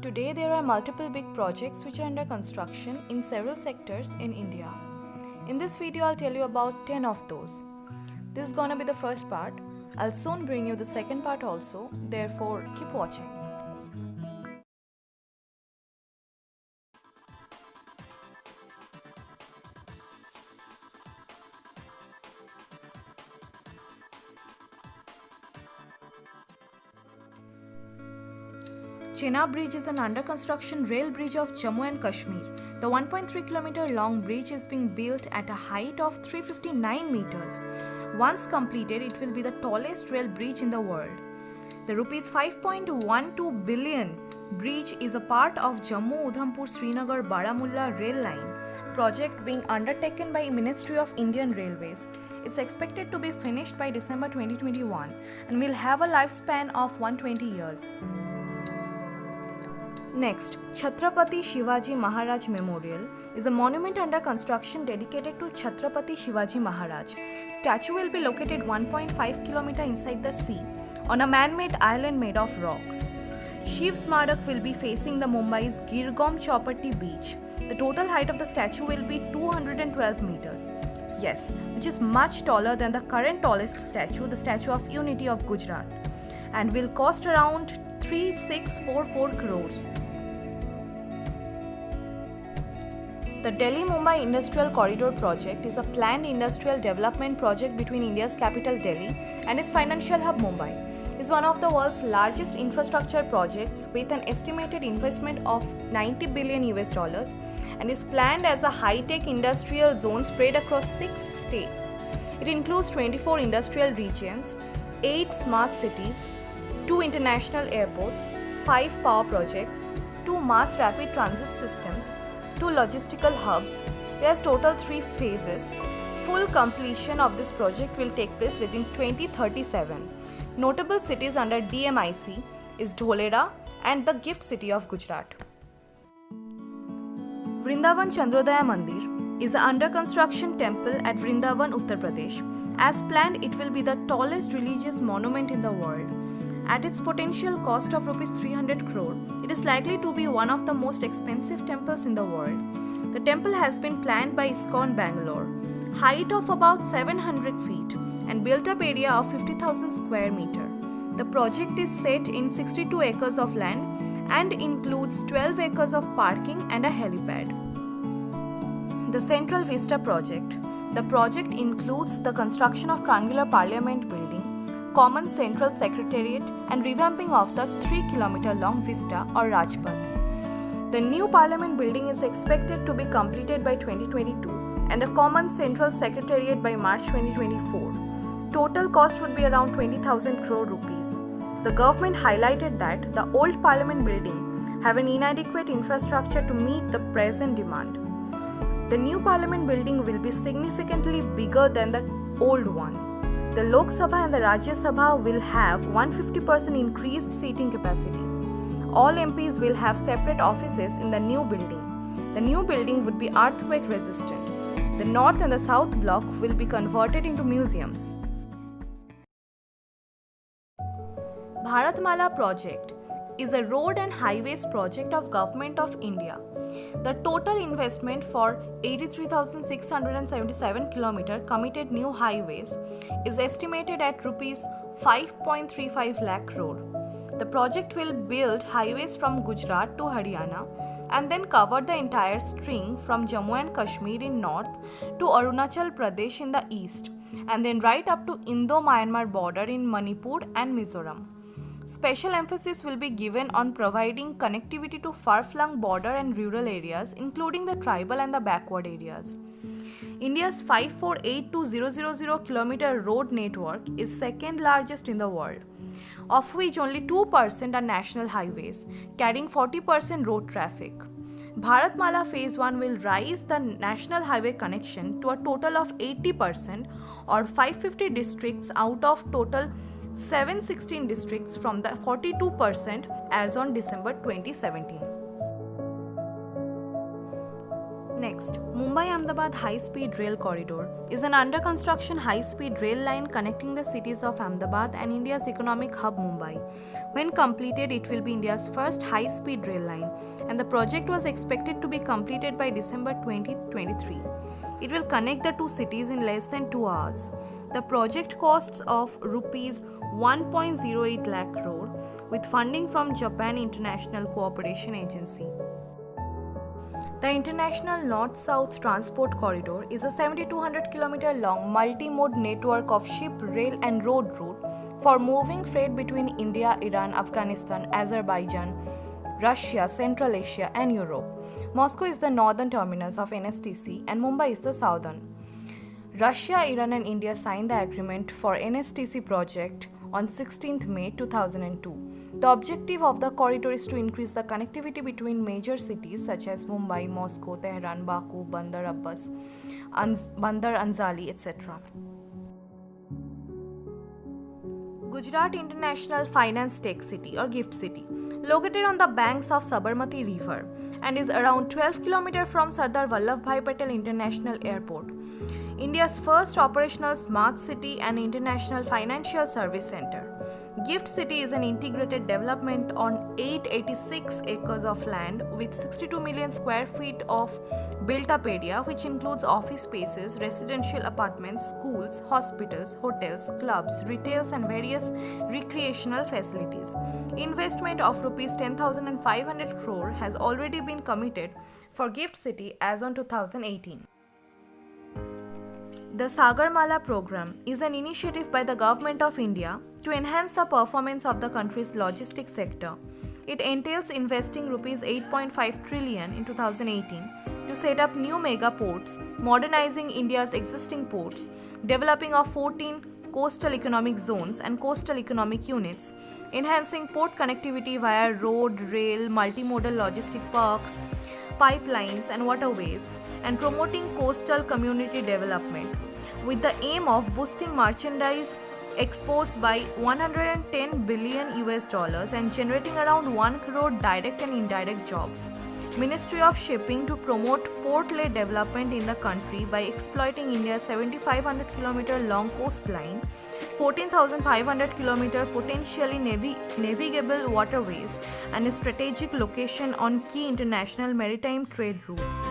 Today there are multiple big projects which are under construction in several sectors in India. In this video I'll tell you about 10 of those. This is gonna be the first part. I'll soon bring you the second part also, therefore keep watching. Chenab Bridge is an under construction rail bridge of Jammu and Kashmir. The 1.3 km long bridge is being built at a height of 359 meters. Once completed, it will be the tallest rail bridge in the world. The rupees 5.12 billion bridge is a part of Jammu-Udhampur-Srinagar-Baramulla rail line project being undertaken by Ministry of Indian Railways. It's expected to be finished by December 2021 and will have a lifespan of 120 years. Next, Chhatrapati Shivaji Maharaj Memorial is a monument under construction dedicated to Chhatrapati Shivaji Maharaj. Statue will be located 1.5 km inside the sea on a man-made island made of rocks. Shiv Smarak will be facing the Mumbai's Girgaon Chowpatty beach. The total height of the statue will be 212 meters. Yes, which is much taller than the current tallest statue, the Statue of Unity of Gujarat, and will cost around 3644 crores. The Delhi-Mumbai Industrial Corridor Project is a planned industrial development project between India's capital Delhi and its financial hub Mumbai. It is one of the world's largest infrastructure projects with an estimated investment of $90 billion and is planned as a high-tech industrial zone spread across 6 states. It includes 24 industrial regions, 8 smart cities, 2 international airports, 5 power projects, 2 mass rapid transit systems, 2 logistical hubs. It has total 3 phases. Full completion of this project will take place within 2037. Notable cities under DMIC is Dholera and the gift city of Gujarat. Vrindavan Chandrodaya Mandir is an under construction temple at Vrindavan, Uttar Pradesh. As planned, it will be the tallest religious monument in the world. At its potential cost of Rs 300 crore, it is likely to be one of the most expensive temples in the world. The temple has been planned by ISKCON Bangalore, height of about 700 feet and built-up area of 50,000 square meter. The project is set in 62 acres of land and includes 12 acres of parking and a helipad. The Central Vista Project. The project includes the construction of triangular Parliament building, Common Central Secretariat and revamping of the 3 km long vista or Rajpath. The new Parliament building is expected to be completed by 2022 and a Common Central Secretariat by March 2024. Total cost would be around 20,000 crore rupees. The government highlighted that the old Parliament building have an inadequate infrastructure to meet the present demand. The new Parliament building will be significantly bigger than the old one. The Lok Sabha and the Rajya Sabha will have 150% increased seating capacity. All MPs will have separate offices in the new building. The new building would be earthquake resistant. The north and the south block will be converted into museums. Bharatmala project is a road and highways project of Government of India. The total investment for 83,677 km committed new highways is estimated at Rs 5.35 lakh crore. The project will build highways from Gujarat to Haryana and then cover the entire string from Jammu and Kashmir in north to Arunachal Pradesh in the east and then right up to Indo-Myanmar border in Manipur and Mizoram. Special emphasis will be given on providing connectivity to far-flung border and rural areas, including the tribal and the backward areas. India's 5482000 km road network is second largest in the world, of which only 2% are national highways, carrying 40% road traffic. Bharatmala Phase 1 will raise the national highway connection to a total of 80% or 550 districts out of total 716 districts from the 42% as on December 2017. Next, Mumbai-Ahmedabad High-Speed Rail Corridor is an under-construction high-speed rail line connecting the cities of Ahmedabad and India's economic hub Mumbai. When completed, it will be India's first high-speed rail line, and the project was expected to be completed by December 2023. It will connect the two cities in less than 2 hours. The project costs of Rs 1.08 lakh crore with funding from Japan International Cooperation Agency. The International North-South Transport Corridor is a 7,200 km long multi-mode network of ship, rail and road route for moving freight between India, Iran, Afghanistan, Azerbaijan, Russia, Central Asia and Europe. Moscow is the northern terminus of NSTC and Mumbai is the southern. Russia, Iran and India signed the agreement for NSTC project on 16th May 2002. The objective of the corridor is to increase the connectivity between major cities such as Mumbai, Moscow, Tehran, Baku, Bandar Abbas, Bandar Anzali, etc. Gujarat International Finance Tech City or GIFT City, located on the banks of Sabarmati River and is around 12 km from Sardar Vallabhbhai Patel International Airport. India's first operational smart city and international financial service center. GIFT City is an integrated development on 886 acres of land with 62 million square feet of built-up area, which includes office spaces, residential apartments, schools, hospitals, hotels, clubs, retails and various recreational facilities. Investment of Rs 10,500 crore has already been committed for GIFT City as on 2018. The Sagarmala program is an initiative by the Government of India to enhance the performance of the country's logistics sector. It entails investing Rs 8.5 trillion in 2018 to set up new mega ports, modernizing India's existing ports, developing of 14 coastal economic zones and coastal economic units, enhancing port connectivity via road, rail, multimodal logistic parks, pipelines and waterways, and promoting coastal community development with the aim of boosting merchandise exports by $110 billion and generating around 1 crore direct and indirect jobs. Ministry of Shipping to promote port-led development in the country by exploiting India's 7,500 km long coastline, 14,500 km potentially navigable waterways, and a strategic location on key international maritime trade routes.